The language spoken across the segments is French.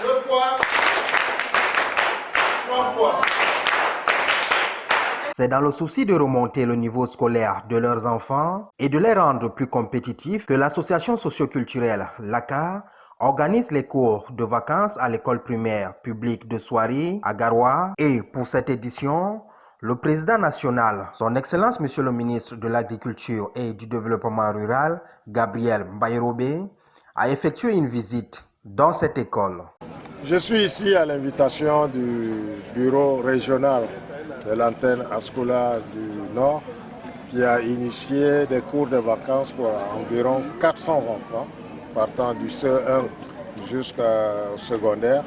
2 fois, 3 fois. C'est dans le souci de remonter le niveau scolaire de leurs enfants et de les rendre plus compétitifs que l'association socioculturelle LACA organise les cours de vacances à l'école primaire publique de Soirée à Garoua. Et pour cette édition, le président national, son Excellence Monsieur le ministre de l'Agriculture et du Développement rural, Gabriel Mbaye-Robé, a effectué une visite dans cette école. Je suis ici à l'invitation du bureau régional de l'antenne Ascola du Nord qui a initié des cours de vacances pour environ 400 enfants partant du CE1 jusqu'au secondaire.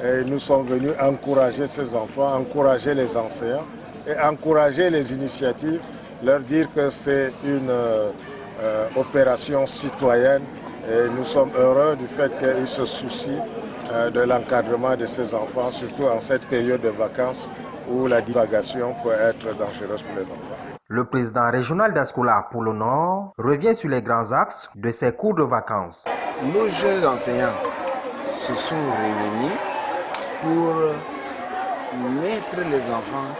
Et nous sommes venus encourager ces enfants, encourager les enseignants et encourager les initiatives, leur dire que c'est une opération citoyenne et nous sommes heureux du fait qu'ils se soucient de l'encadrement de ces enfants, surtout en cette période de vacances où la divagation peut être dangereuse pour les enfants. Le président régional d'Ascola pour le Nord revient sur les grands axes de ces cours de vacances. Nos jeunes enseignants se sont réunis pour mettre les enfants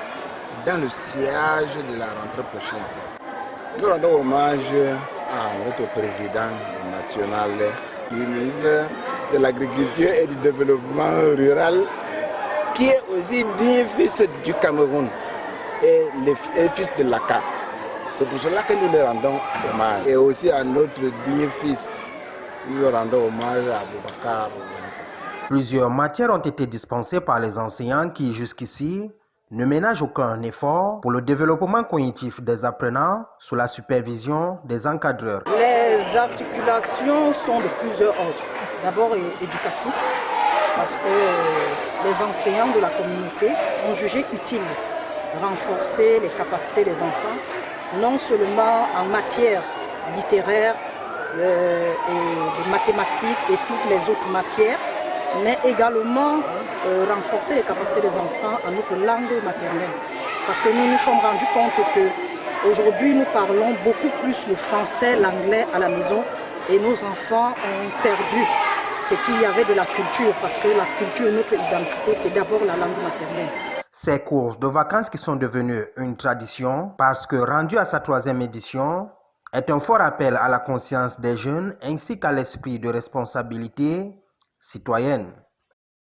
dans le sillage de la rentrée prochaine. Nous rendons hommage à notre président national, le ministre de l'Agriculture et du Développement rural, qui est aussi digne fils du Cameroun et le fils de l'ACA. C'est pour cela que nous lui rendons hommage. Et aussi à notre digne fils, nous lui rendons hommage à Boubacar Ouenza. Plusieurs matières ont été dispensées par les enseignants qui, jusqu'ici, ne ménagent aucun effort pour le développement cognitif des apprenants sous la supervision des encadreurs. Les articulations sont de plusieurs ordres. D'abord éducatif, parce que les enseignants de la communauté ont jugé utile de renforcer les capacités des enfants, non seulement en matière littéraire et de mathématiques et toutes les autres matières, mais également renforcer les capacités des enfants en notre langue maternelle. Parce que nous nous sommes rendus compte qu'aujourd'hui nous parlons beaucoup plus le français, l'anglais à la maison et nos enfants ont perdu ce qu'il y avait de la culture, parce que la culture, notre identité, c'est d'abord la langue maternelle. Ces cours de vacances qui sont devenus une tradition parce que rendu à sa 3e édition est un fort appel à la conscience des jeunes ainsi qu'à l'esprit de responsabilité citoyenne.